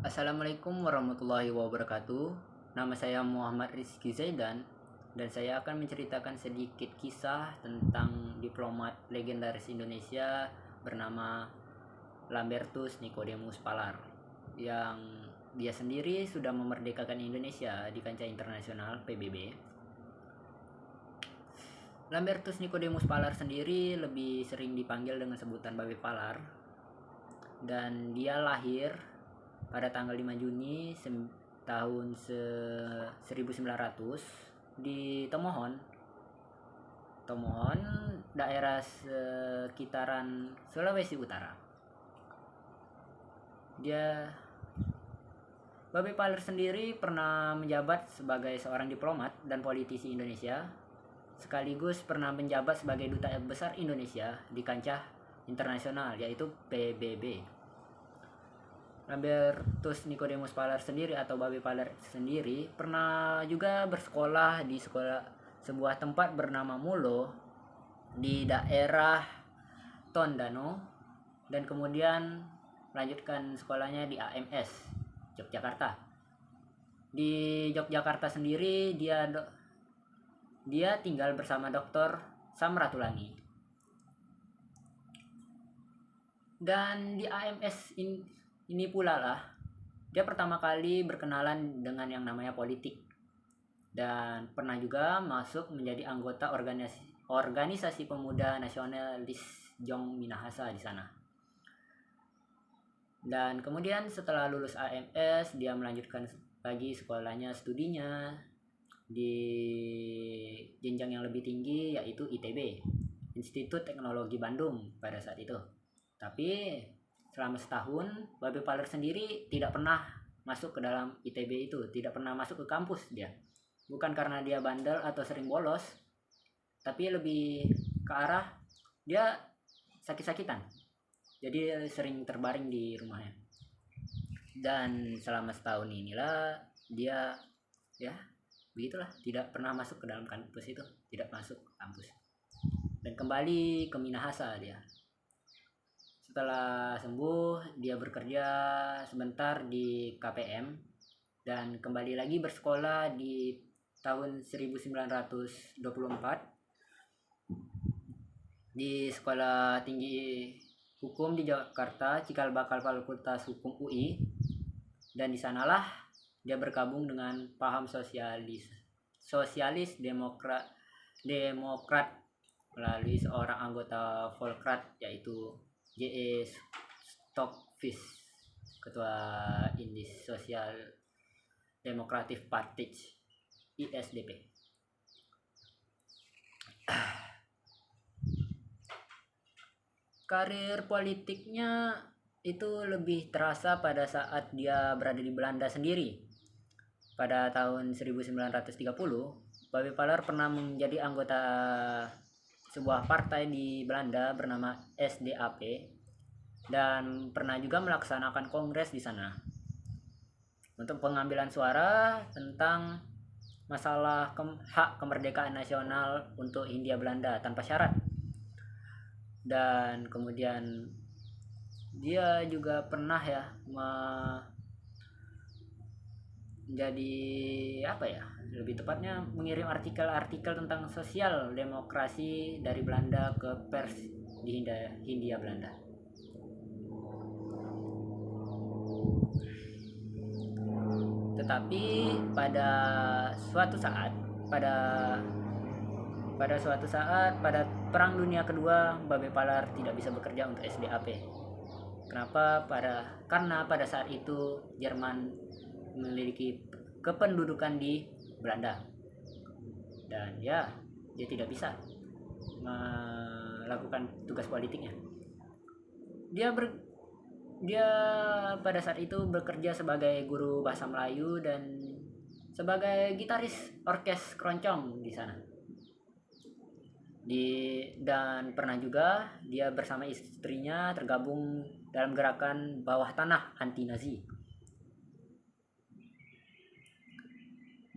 Assalamualaikum warahmatullahi wabarakatuh. Nama saya Muhammad Rizky Zaidan dan saya akan menceritakan sedikit kisah tentang diplomat legendaris Indonesia bernama Lambertus Nicodemus Palar, yang dia sendiri sudah memerdekakan Indonesia di kancah internasional PBB. Lambertus Nicodemus Palar sendiri lebih sering dipanggil dengan sebutan Babe Palar, dan dia lahir pada tanggal 5 Juni tahun 1900 di Tomohon, daerah sekitaran Sulawesi Utara. Babe Palar sendiri pernah menjabat sebagai seorang diplomat dan politisi Indonesia, sekaligus pernah menjabat sebagai duta besar Indonesia di kancah internasional, yaitu PBB. Lambertus Nicodemus Palar sendiri atau Babe Palar sendiri pernah juga bersekolah di sebuah tempat bernama Mulo di daerah Tondano, dan kemudian melanjutkan sekolahnya di AMS Yogyakarta. Di Yogyakarta sendiri dia tinggal bersama Dr. Samratulangi. Dan di AMS ini pula lah dia pertama kali berkenalan dengan yang namanya politik, dan pernah juga masuk menjadi anggota organisasi pemuda nasionalis Jong Minahasa di sana. Dan kemudian setelah lulus AMS dia melanjutkan lagi studinya di jenjang yang lebih tinggi, yaitu ITB, Institut Teknologi Bandung pada saat itu. Tapi selama setahun Babe Palar sendiri tidak pernah masuk ke dalam ITB itu, tidak pernah masuk ke kampus dia. Bukan karena dia bandel atau sering bolos, tapi lebih ke arah dia sakit-sakitan. Jadi sering terbaring di rumahnya. Dan selama setahun inilah dia begitulah, tidak pernah masuk ke dalam kampus itu, tidak masuk ke kampus. Dan kembali ke Minahasa dia. Setelah sembuh, dia bekerja sebentar di KPM dan kembali lagi bersekolah di tahun 1924 di Sekolah Tinggi Hukum di Jakarta, cikal bakal Fakultas Hukum UI. Dan di sanalah dia bergabung dengan paham sosialis demokrat melalui seorang anggota Volkrat, yaitu J.E. Stockfish, ketua Indis Social Democratic Party ISDP. Karir politiknya itu lebih terasa pada saat dia berada di Belanda sendiri. Pada tahun 1930, Babe Palar pernah menjadi anggota sebuah partai di Belanda bernama SDAP dan pernah juga melaksanakan kongres di sana untuk pengambilan suara tentang masalah hak kemerdekaan nasional untuk Hindia Belanda tanpa syarat. Dan kemudian dia juga pernah menjadi lebih tepatnya mengirim artikel-artikel tentang sosial demokrasi dari Belanda ke pers di Hindia Belanda. Tetapi pada suatu saat pada Perang Dunia Kedua, Babe Palar tidak bisa bekerja untuk SDAP. Kenapa? Karena pada saat itu Jerman memiliki kependudukan di Belanda, dan dia tidak bisa melakukan tugas politiknya. Dia pada saat itu bekerja sebagai guru bahasa Melayu dan sebagai gitaris orkes keroncong di sana. Dan pernah juga dia bersama istrinya tergabung dalam gerakan bawah tanah anti Nazi.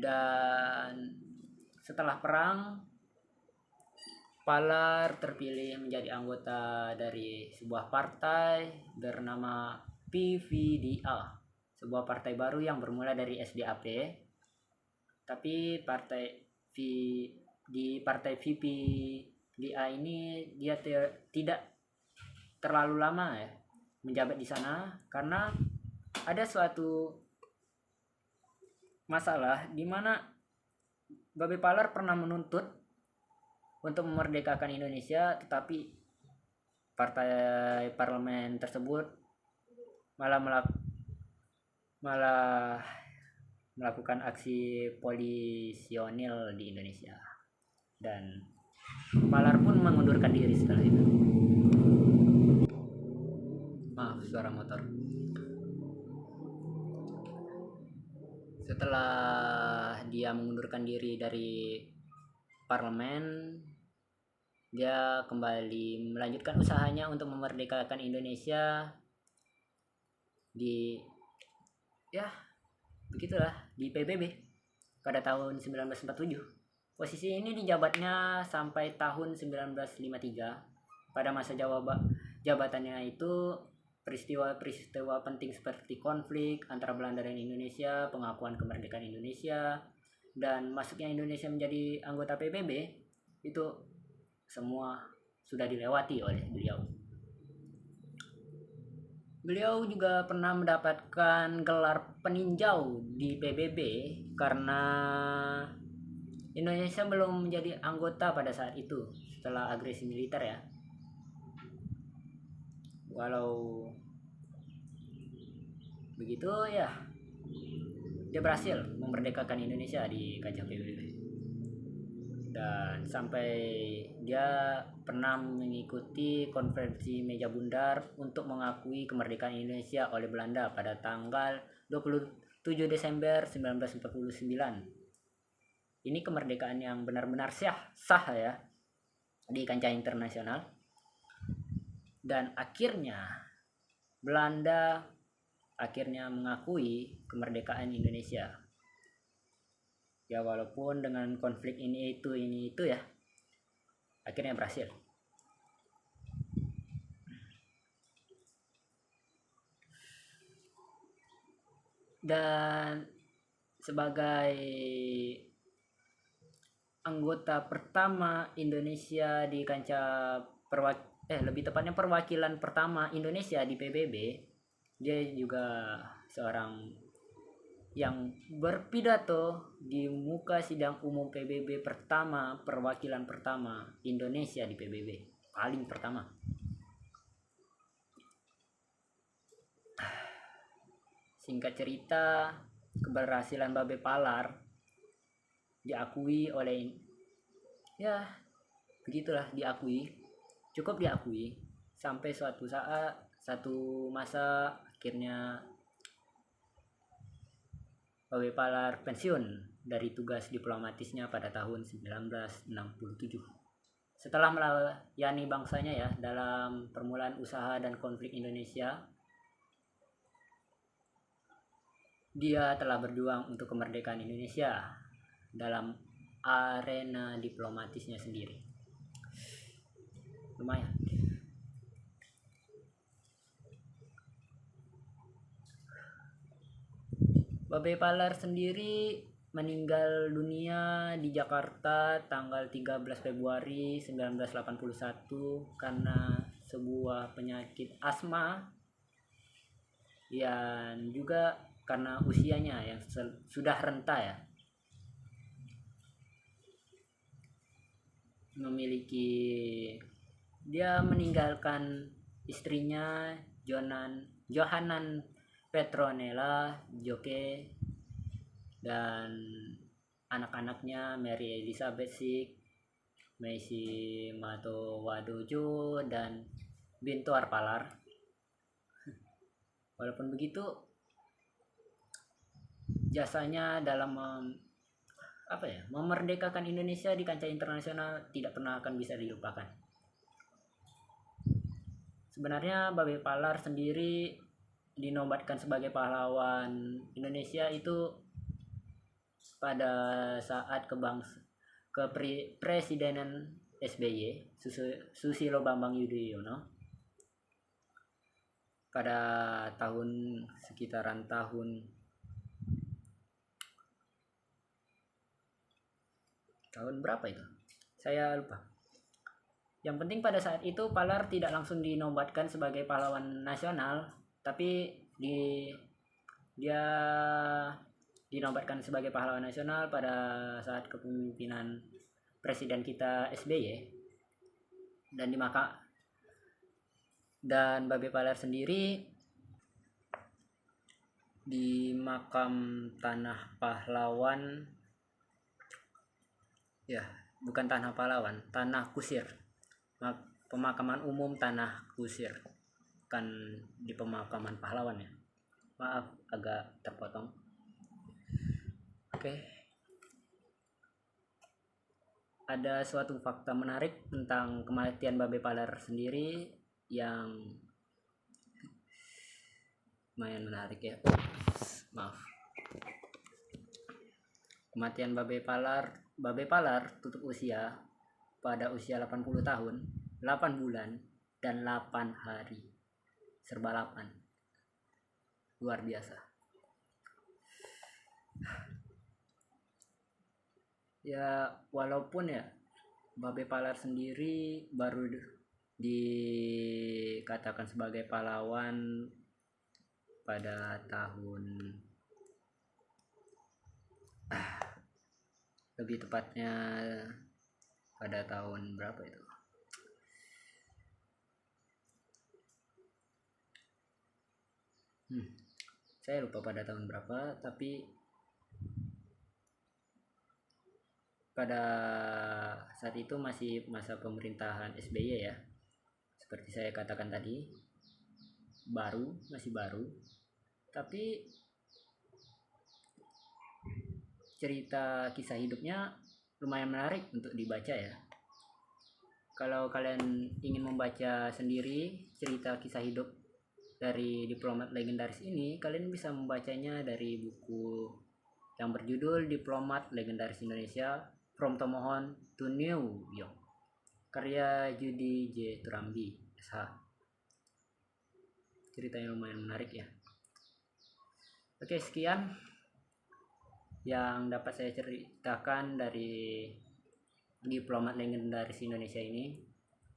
Dan setelah perang, Palar terpilih menjadi anggota dari sebuah partai bernama PVDA, sebuah partai baru yang bermula dari SDAP, tapi di partai VPDA ini dia tidak terlalu lama ya menjabat di sana, karena ada suatu masalah di mana Babe Palar pernah menuntut untuk memerdekakan Indonesia, tetapi partai parlemen tersebut malah melakukan aksi polisionil di Indonesia, dan Palar pun mengundurkan diri setelah itu. Maaf, suara motor. Setelah dia mengundurkan diri dari parlemen, dia kembali melanjutkan usahanya untuk memerdekakan Indonesia begitulah di PBB pada tahun 1947. Posisi ini dijabatnya sampai tahun 1953. Pada masa jabatannya itu peristiwa-peristiwa penting seperti konflik antara Belanda dan Indonesia, pengakuan kemerdekaan Indonesia, dan masuknya Indonesia menjadi anggota PBB itu semua sudah dilewati oleh beliau. Beliau juga pernah mendapatkan gelar peninjau di PBB karena Indonesia belum menjadi anggota pada saat itu setelah agresi militer ya. Walau begitu ya, dia berhasil memerdekakan Indonesia di kancah PBB. Dan sampai dia pernah mengikuti konferensi meja bundar untuk mengakui kemerdekaan Indonesia oleh Belanda pada tanggal 27 Desember 1949. Ini kemerdekaan yang benar-benar sah ya di kancah internasional. Dan akhirnya Belanda mengakui kemerdekaan Indonesia. Ya walaupun dengan konflik ini itu ya, akhirnya berhasil. Dan sebagai anggota pertama Indonesia di kancah lebih tepatnya perwakilan pertama Indonesia di PBB, dia juga seorang yang berpidato di muka sidang umum PBB pertama, perwakilan pertama Indonesia di PBB, paling pertama. Singkat cerita, keberhasilan Babe Palar diakui oleh, ya begitulah, cukup diakui sampai suatu masa akhirnya Babe Palar pensiun dari tugas diplomatisnya pada tahun 1967. Setelah melayani bangsanya ya dalam permulaan usaha dan konflik Indonesia, dia telah berjuang untuk kemerdekaan Indonesia dalam arena diplomatisnya sendiri. Lumayan. Babe Palar sendiri meninggal dunia di Jakarta tanggal 13 Februari 1981 karena sebuah penyakit asma, dan juga karena usianya yang sudah renta ya. Dia meninggalkan istrinya Johanan Petronella Joke dan anak-anaknya Mary Elizabeth Sik, Messi Mato Wadojo, dan Bintuar Palar. Walaupun begitu, jasanya dalam memerdekakan Indonesia di kancah internasional tidak pernah akan bisa dilupakan. Sebenarnya Babe Palar sendiri dinobatkan sebagai pahlawan Indonesia itu pada saat Presidenan SBY Susilo Bambang Yudhoyono. pada sekitaran tahun berapa itu, saya lupa. Yang penting pada saat itu Palar tidak langsung dinobatkan sebagai pahlawan nasional, tapi dia dinobatkan sebagai pahlawan nasional pada saat kepemimpinan presiden kita SBY. Dan Babe Palar sendiri di makam Tanah Pahlawan, ya bukan Tanah Pahlawan, Tanah Kusir, pemakaman umum Tanah Kusir, kan di pemakaman pahlawan ya. Maaf agak terpotong. Oke. Ada suatu fakta menarik tentang kematian Babe Palar sendiri yang lumayan menarik ya. Maaf. Kematian Babe Palar tutup usia pada usia 80 tahun, 8 bulan, dan 8 hari. Serba 8. Luar biasa. Ya, walaupun ya Babe Palar sendiri baru dikatakan sebagai pahlawan pada tahun lebih tepatnya pada tahun berapa itu, saya lupa pada tahun berapa, tapi pada saat itu masih masa pemerintahan SBY ya, seperti saya katakan tadi, masih baru, tapi cerita kisah hidupnya lumayan menarik untuk dibaca ya. Kalau kalian ingin membaca sendiri cerita kisah hidup dari diplomat legendaris ini, kalian bisa membacanya dari buku yang berjudul Diplomat Legendaris Indonesia From Tomohon to New York, karya Judy J. Turambi SH. Ceritanya lumayan menarik ya. Oke, sekian yang dapat saya ceritakan dari Diplomat Legendaris Indonesia ini.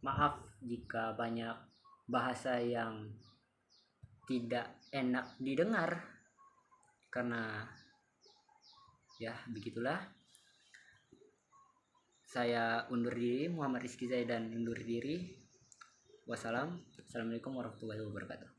Maaf jika banyak bahasa yang tidak enak didengar, karena ya begitulah. Saya undur diri, Muhammad Rizky Zaidan undur diri. Wassalamualaikum warahmatullahi wabarakatuh.